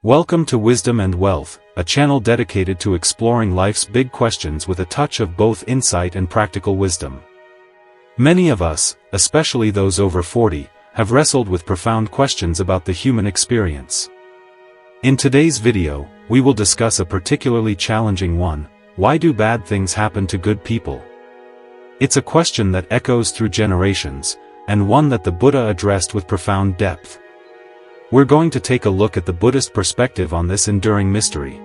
Welcome to Wisdom and Wealth, a channel dedicated to exploring life's big questions with a touch of both insight and practical wisdom. Many of us, especially those over 40, have wrestled with profound questions about the human experience. In today's video, we will discuss a particularly challenging one: why do bad things happen to good people? It's a question that echoes through generations, and one that the Buddha addressed with profound depth. We're going to take a look at the Buddhist perspective on this enduring mystery.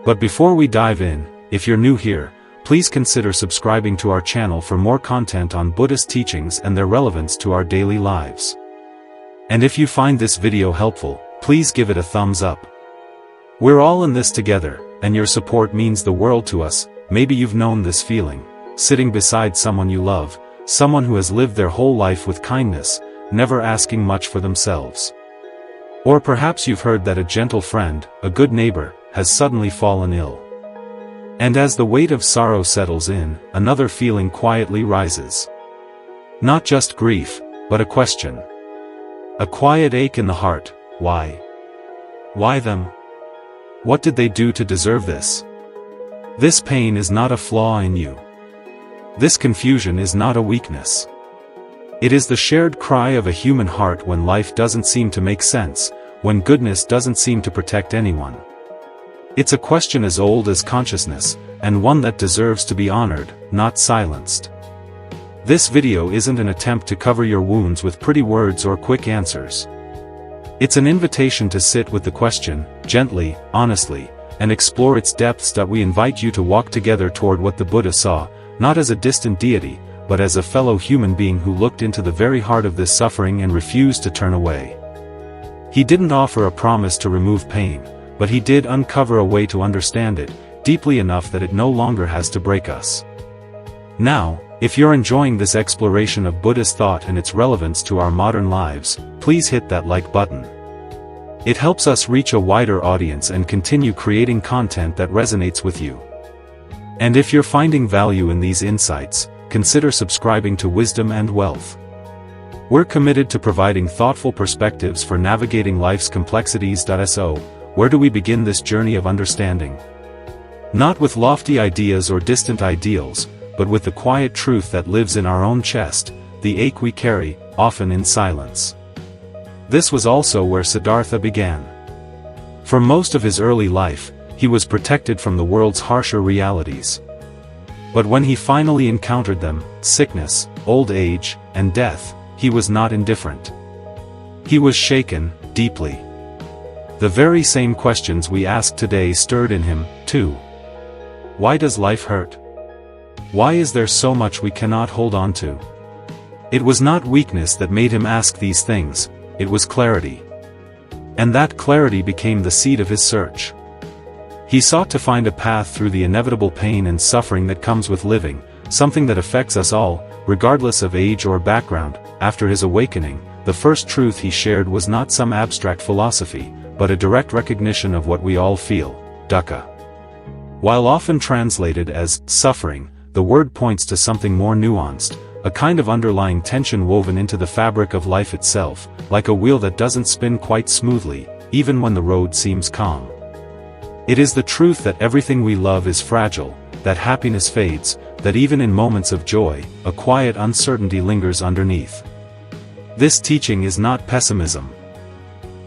But before we dive in, if you're new here, please consider subscribing to our channel for more content on Buddhist teachings and their relevance to our daily lives. And if you find this video helpful, please give it a thumbs up. We're all in this together, and your support means the world to us. Maybe you've known this feeling, sitting beside someone you love, someone who has lived their whole life with kindness, never asking much for themselves. Or perhaps you've heard that a gentle friend, a good neighbor, has suddenly fallen ill. And as the weight of sorrow settles in, another feeling quietly rises. Not just grief, but a question. A quiet ache in the heart: why? Why them? What did they do to deserve this? This pain is not a flaw in you. This confusion is not a weakness. It is the shared cry of a human heart when life doesn't seem to make sense, when goodness doesn't seem to protect anyone. It's a question as old as consciousness, and one that deserves to be honored, not silenced. This video isn't an attempt to cover your wounds with pretty words or quick answers. It's an invitation to sit with the question, gently, honestly, and explore its depths. We invite you to walk together toward what the Buddha saw, not as a distant deity, but as a fellow human being who looked into the very heart of this suffering and refused to turn away. He didn't offer a promise to remove pain, but he did uncover a way to understand it, deeply enough that it no longer has to break us. Now, if you're enjoying this exploration of Buddhist thought and its relevance to our modern lives, please hit that like button. It helps us reach a wider audience and continue creating content that resonates with you. And if you're finding value in these insights, consider subscribing to Wisdom and Wealth. We're committed to providing thoughtful perspectives for navigating life's complexities. So, where do we begin this journey of understanding? Not with lofty ideas or distant ideals, but with the quiet truth that lives in our own chest, the ache we carry, often in silence. This was also where Siddhartha began. For most of his early life, he was protected from the world's harsher realities. But when he finally encountered them, sickness, old age, and death, he was not indifferent. He was shaken, deeply. The very same questions we ask today stirred in him, too. Why does life hurt? Why is there so much we cannot hold on to? It was not weakness that made him ask these things, it was clarity. And that clarity became the seed of his search. He sought to find a path through the inevitable pain and suffering that comes with living, something that affects us all, regardless of age or background. After his awakening, the first truth he shared was not some abstract philosophy, but a direct recognition of what we all feel: dukkha. While often translated as suffering, the word points to something more nuanced, a kind of underlying tension woven into the fabric of life itself, like a wheel that doesn't spin quite smoothly, even when the road seems calm. It is the truth that everything we love is fragile, that happiness fades, that even in moments of joy, a quiet uncertainty lingers underneath. This teaching is not pessimism.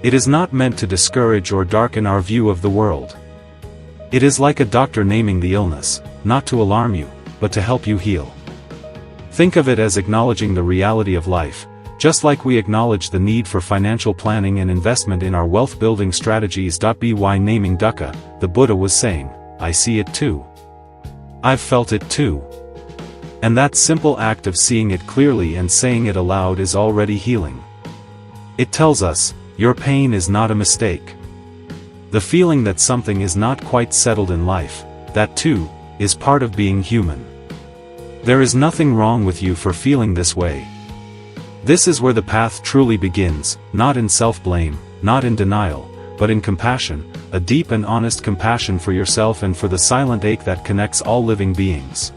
It is not meant to discourage or darken our view of the world. It is like a doctor naming the illness, not to alarm you, but to help you heal. Think of it as acknowledging the reality of life, just like we acknowledge the need for financial planning and investment in our wealth-building strategies. By naming dukkha, the Buddha was saying, I see it too. I've felt it too. And that simple act of seeing it clearly and saying it aloud is already healing. It tells us, your pain is not a mistake. The feeling that something is not quite settled in life, that too, is part of being human. There is nothing wrong with you for feeling this way. This is where the path truly begins, not in self-blame, not in denial, but in compassion, a deep and honest compassion for yourself and for the silent ache that connects all living beings.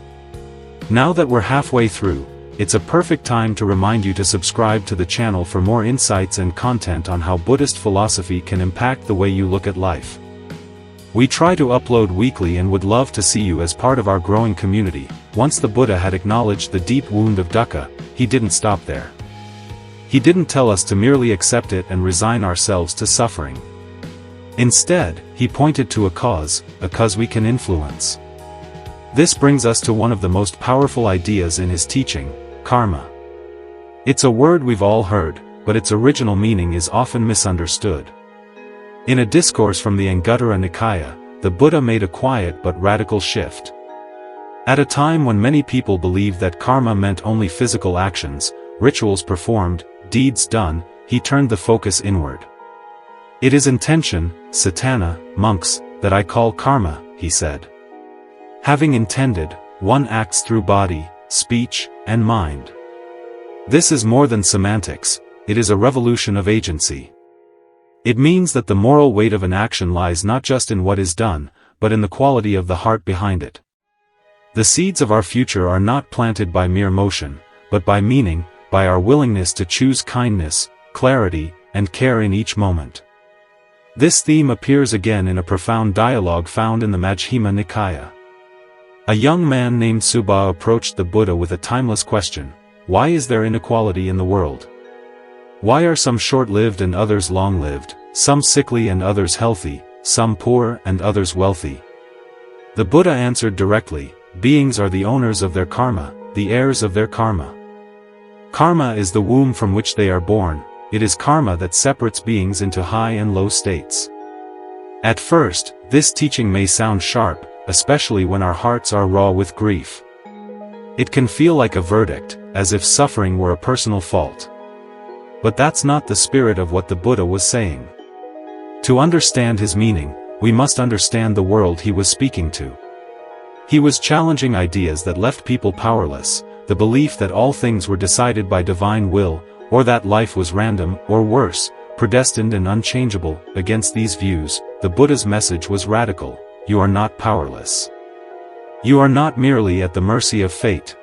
Now that we're halfway through, it's a perfect time to remind you to subscribe to the channel for more insights and content on how Buddhist philosophy can impact the way you look at life. We try to upload weekly and would love to see you as part of our growing community. Once the Buddha had acknowledged the deep wound of dukkha, he didn't stop there. He didn't tell us to merely accept it and resign ourselves to suffering. Instead, he pointed to a cause we can influence. This brings us to one of the most powerful ideas in his teaching, karma. It's a word we've all heard, but its original meaning is often misunderstood. In a discourse from the Anguttara Nikaya, the Buddha made a quiet but radical shift. At a time when many people believed that karma meant only physical actions, rituals performed, deeds done, he turned the focus inward. It is intention, satana, monks, that I call karma, he said. Having intended, one acts through body, speech, and mind. This is more than semantics, it is a revolution of agency. It means that the moral weight of an action lies not just in what is done, but in the quality of the heart behind it. The seeds of our future are not planted by mere motion, but by meaning, by our willingness to choose kindness, clarity, and care in each moment. This theme appears again in a profound dialogue found in the Majjhima Nikaya. A young man named Subha approached the Buddha with a timeless question: why is there inequality in the world? Why are some short-lived and others long-lived, some sickly and others healthy, some poor and others wealthy? The Buddha answered directly, beings are the owners of their karma, the heirs of their karma. Karma is the womb from which they are born, it is karma that separates beings into high and low states. At first, this teaching may sound sharp, especially when our hearts are raw with grief. It can feel like a verdict, as if suffering were a personal fault. But that's not the spirit of what the Buddha was saying. To understand his meaning, we must understand the world he was speaking to. He was challenging ideas that left people powerless, the belief that all things were decided by divine will, or that life was random, or worse, predestined and unchangeable. Against these views, the Buddha's message was radical: you are not powerless. You are not merely at the mercy of fate.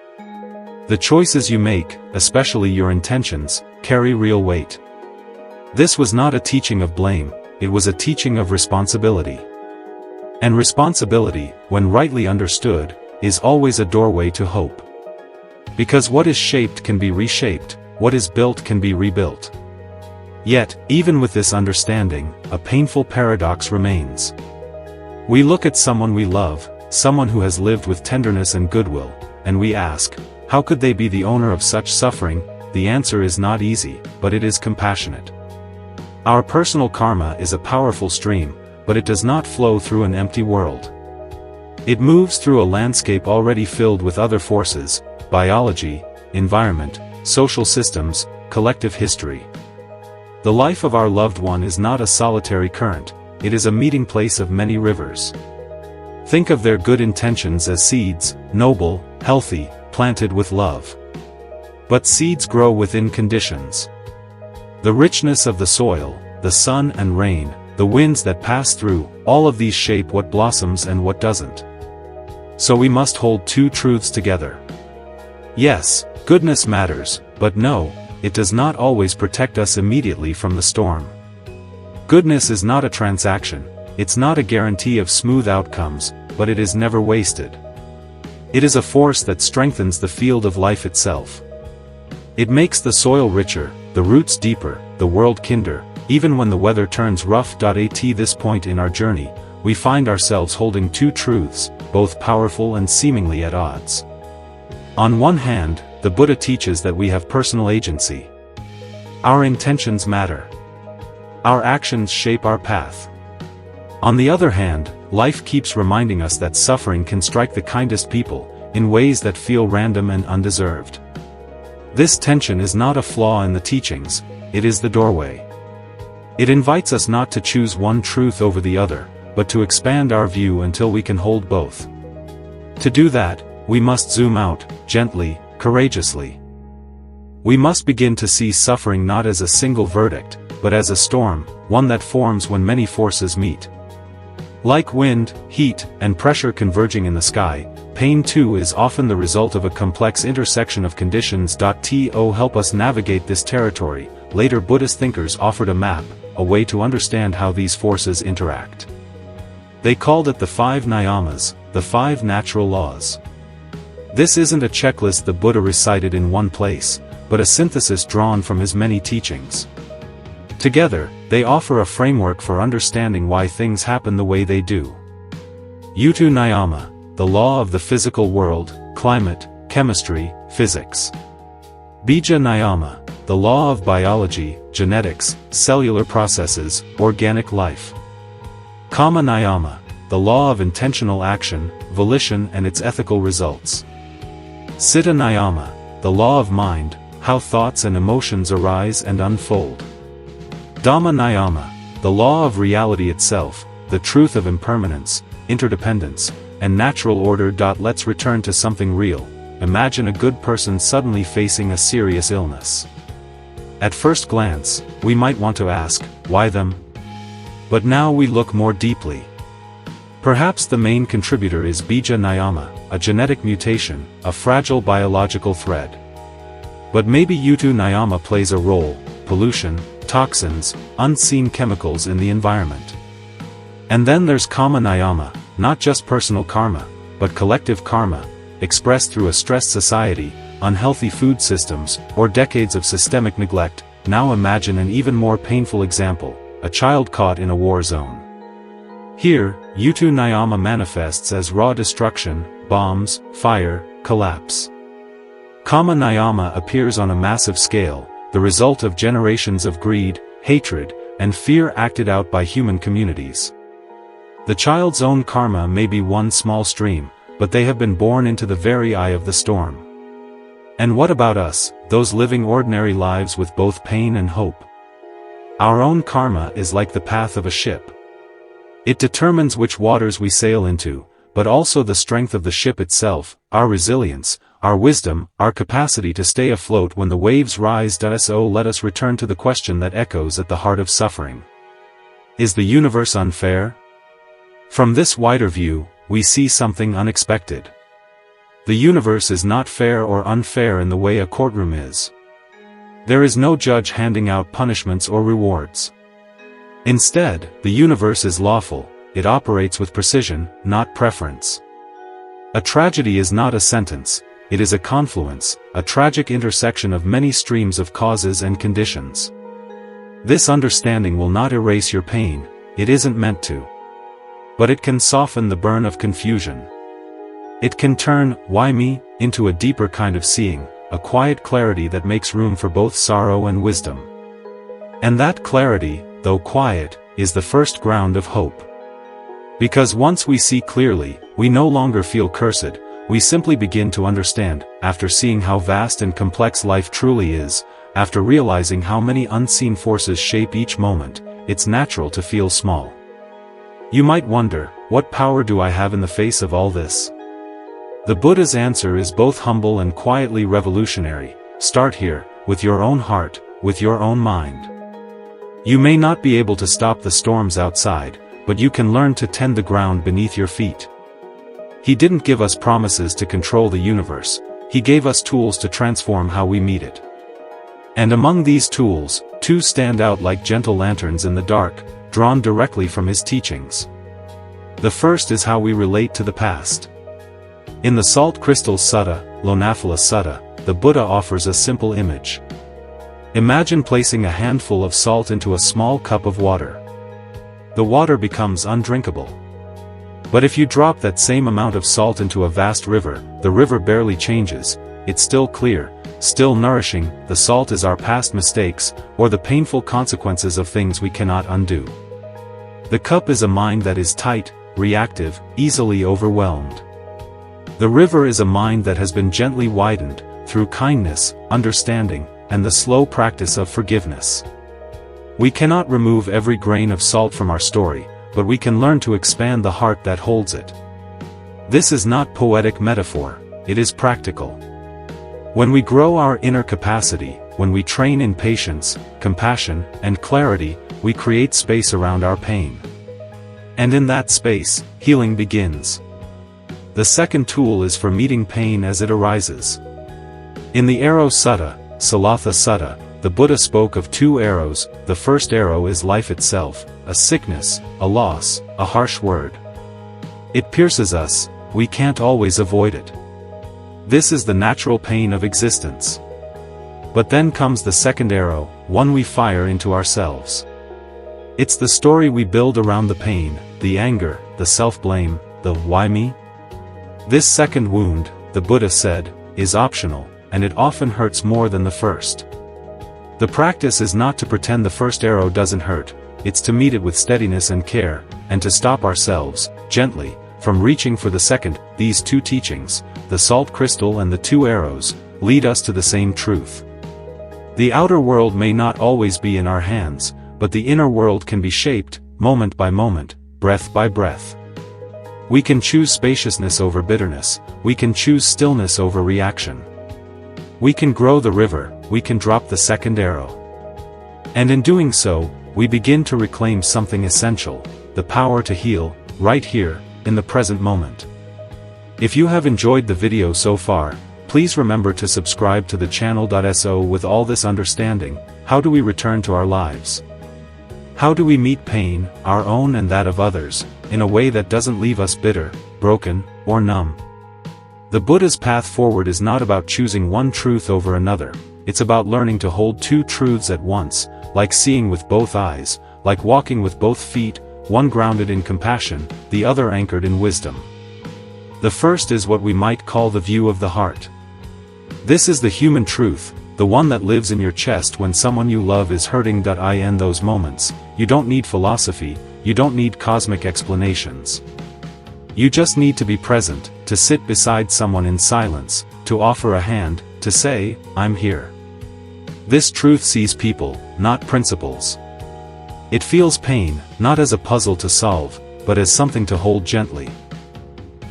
The choices you make, especially your intentions, carry real weight. This was not a teaching of blame, it was a teaching of responsibility. And responsibility, when rightly understood, is always a doorway to hope. Because what is shaped can be reshaped, what is built can be rebuilt. Yet, even with this understanding, a painful paradox remains. We look at someone we love, someone who has lived with tenderness and goodwill, and we ask, how could they be the owner of such suffering? The answer is not easy, but it is compassionate. Our personal karma is a powerful stream, but it does not flow through an empty world. It moves through a landscape already filled with other forces: biology, environment, social systems, collective history. The life of our loved one is not a solitary current, it is a meeting place of many rivers. Think of their good intentions as seeds, noble, healthy, planted with love. But seeds grow within conditions. The richness of the soil, the sun and rain, the winds that pass through, all of these shape what blossoms and what doesn't. So we must hold two truths together. Yes, goodness matters, but no, it does not always protect us immediately from the storm. Goodness is not a transaction, it's not a guarantee of smooth outcomes, but it is never wasted. It is a force that strengthens the field of life itself. It makes the soil richer, the roots deeper, the world kinder, even when the weather turns rough. At this point in our journey, we find ourselves holding two truths, both powerful and seemingly at odds. On one hand, the Buddha teaches that we have personal agency. Our intentions matter. Our actions shape our path. On the other hand, life keeps reminding us that suffering can strike the kindest people, in ways that feel random and undeserved. This tension is not a flaw in the teachings, it is the doorway. It invites us not to choose one truth over the other, but to expand our view until we can hold both. To do that, we must zoom out, gently, courageously. We must begin to see suffering not as a single verdict, but as a storm, one that forms when many forces meet. Like wind, heat, and pressure converging in the sky, pain too is often the result of a complex intersection of conditions. To help us navigate this territory, later Buddhist thinkers offered a map, a way to understand how these forces interact. They called it the 5 niyamas, the 5 natural laws. This isn't a checklist the Buddha recited in one place, but a synthesis drawn from his many teachings. Together, they offer a framework for understanding why things happen the way they do. Utu niyama, the law of the physical world, climate, chemistry, physics. Bija niyama, the law of biology, genetics, cellular processes, organic life. Kama niyama, the law of intentional action, volition and its ethical results. Citta niyama, the law of mind, how thoughts and emotions arise and unfold. Dhamma niyama, the law of reality itself, the truth of impermanence, interdependence, and natural order. Let's return to something real. Imagine a good person suddenly facing a serious illness. At first glance, we might want to ask, why them? But now we look more deeply. Perhaps the main contributor is bija niyama, a genetic mutation, a fragile biological thread. But maybe utu niyama plays a role, pollution, toxins, unseen chemicals in the environment. And then there's kama niyama, not just personal karma, but collective karma, expressed through a stressed society, unhealthy food systems, or decades of systemic neglect. Now imagine an even more painful example, a child caught in a war zone. Here, utu niyama manifests as raw destruction, bombs, fire, collapse. Kama niyama appears on a massive scale, the result of generations of greed, hatred, and fear acted out by human communities. The child's own karma may be one small stream, but they have been born into the very eye of the storm. And what about us, those living ordinary lives with both pain and hope? Our own karma is like the path of a ship. It determines which waters we sail into, but also the strength of the ship itself, our resilience, our wisdom, our capacity to stay afloat when the waves rise. So let us return to the question that echoes at the heart of suffering. Is the universe unfair? From this wider view, we see something unexpected. The universe is not fair or unfair in the way a courtroom is. There is no judge handing out punishments or rewards. Instead, the universe is lawful, it operates with precision, not preference. A tragedy is not a sentence, it is a confluence, a tragic intersection of many streams of causes and conditions. This understanding will not erase your pain, it isn't meant to. But it can soften the burn of confusion. It can turn, why me, into a deeper kind of seeing, a quiet clarity that makes room for both sorrow and wisdom. And that clarity, though quiet, is the first ground of hope. Because once we see clearly, we no longer feel cursed, we simply begin to understand. After seeing how vast and complex life truly is, after realizing how many unseen forces shape each moment, it's natural to feel small. You might wonder, what power do I have in the face of all this? The Buddha's answer is both humble and quietly revolutionary. Start here, with your own heart, with your own mind. You may not be able to stop the storms outside, but you can learn to tend the ground beneath your feet. He didn't give us promises to control the universe, he gave us tools to transform how we meet it. And among these tools, two stand out like gentle lanterns in the dark, drawn directly from his teachings. The first is how we relate to the past. In the Salt Crystal Sutta, Lonaphila Sutta, the Buddha offers a simple image. Imagine placing a handful of salt into a small cup of water. The water becomes undrinkable. But if you drop that same amount of salt into a vast river, the river barely changes, it's still clear, still nourishing. The salt is our past mistakes, or the painful consequences of things we cannot undo. The cup is a mind that is tight, reactive, easily overwhelmed. The river is a mind that has been gently widened, through kindness, understanding, and the slow practice of forgiveness. We cannot remove every grain of salt from our story, but we can learn to expand the heart that holds it. This is not poetic metaphor, it is practical. When we grow our inner capacity, when we train in patience, compassion, and clarity, we create space around our pain. And in that space, healing begins. The second tool is for meeting pain as it arises. In the Arrow Sutta, Salatha Sutta, the Buddha spoke of two arrows. The first arrow is life itself, a sickness, a loss, a harsh word. It pierces us, we can't always avoid it. This is the natural pain of existence. But then comes the second arrow, one we fire into ourselves. It's the story we build around the pain, the anger, the self-blame, the why me? This second wound, the Buddha said, is optional, and it often hurts more than the first. The practice is not to pretend the first arrow doesn't hurt, it's to meet it with steadiness and care, and to stop ourselves, gently, from reaching for the second. These two teachings, the salt crystal and the two arrows, lead us to the same truth. The outer world may not always be in our hands, but the inner world can be shaped, moment by moment, breath by breath. We can choose spaciousness over bitterness, we can choose stillness over reaction. We can grow the river, we can drop the second arrow. And in doing so, we begin to reclaim something essential, the power to heal, right here, in the present moment. If you have enjoyed the video so far, please remember to subscribe to the channel. So with all this understanding, how do we return to our lives? How do we meet pain, our own and that of others, in a way that doesn't leave us bitter, broken, or numb? The Buddha's path forward is not about choosing one truth over another, it's about learning to hold two truths at once, like seeing with both eyes, like walking with both feet, one grounded in compassion, the other anchored in wisdom. The first is what we might call the view of the heart. This is the human truth, the one that lives in your chest when someone you love is hurting. In those moments, you don't need philosophy, you don't need cosmic explanations. You just need to be present, to sit beside someone in silence, to offer a hand, to say, I'm here. This truth sees people, not principles. It feels pain, not as a puzzle to solve, but as something to hold gently.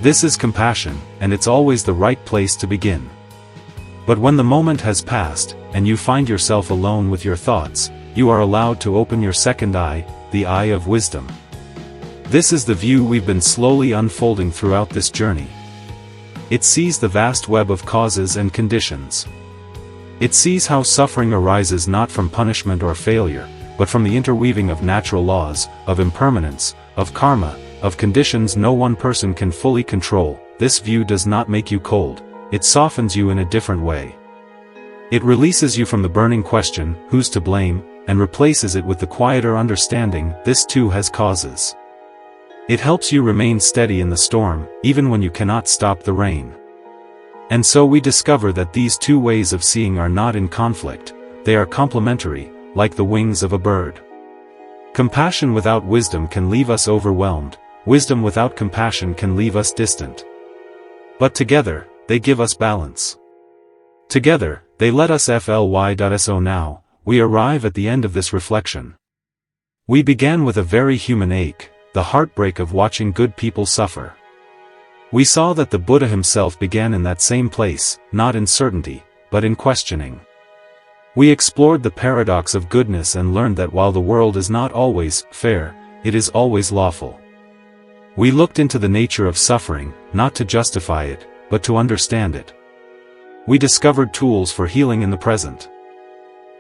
This is compassion, and it's always the right place to begin. But when the moment has passed, and you find yourself alone with your thoughts, you are allowed to open your second eye, the eye of wisdom. This is the view we've been slowly unfolding throughout this journey. It sees the vast web of causes and conditions. It sees how suffering arises not from punishment or failure, but from the interweaving of natural laws, of impermanence, of karma, of conditions no one person can fully control. This view does not make you cold, it softens you in a different way. It releases you from the burning question, who's to blame, and replaces it with the quieter understanding, this too has causes. It helps you remain steady in the storm, even when you cannot stop the rain. And so we discover that these two ways of seeing are not in conflict, they are complementary, like the wings of a bird. Compassion without wisdom can leave us overwhelmed, wisdom without compassion can leave us distant. But together, they give us balance. Together, they let us fly. So now, we arrive at the end of this reflection. We began with a very human ache, the heartbreak of watching good people suffer. We saw that the Buddha himself began in that same place, not in certainty, but in questioning. We explored the paradox of goodness and learned that while the world is not always fair, it is always lawful. We looked into the nature of suffering, not to justify it, but to understand it. We discovered tools for healing in the present.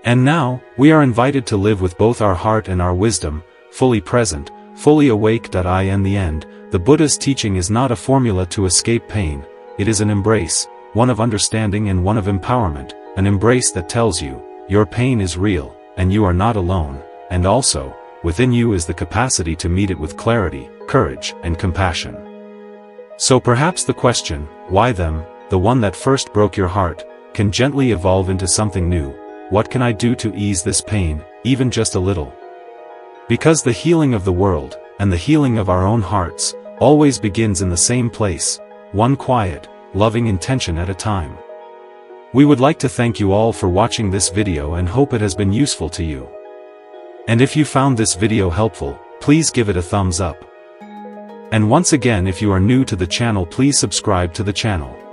And now, we are invited to live with both our heart and our wisdom, fully present, fully awake. In the end, the Buddha's teaching is not a formula to escape pain, it is an embrace, one of understanding and one of empowerment, an embrace that tells you, your pain is real, and you are not alone, and also, within you is the capacity to meet it with clarity, courage, and compassion. So perhaps the question, why them, the one that first broke your heart, can gently evolve into something new. What can I do to ease this pain, even just a little? Because the healing of the world, and the healing of our own hearts, always begins in the same place, one quiet, loving intention at a time. We would like to thank you all for watching this video and hope it has been useful to you. And if you found this video helpful, please give it a thumbs up. And once again, if you are new to the channel, please subscribe to the channel.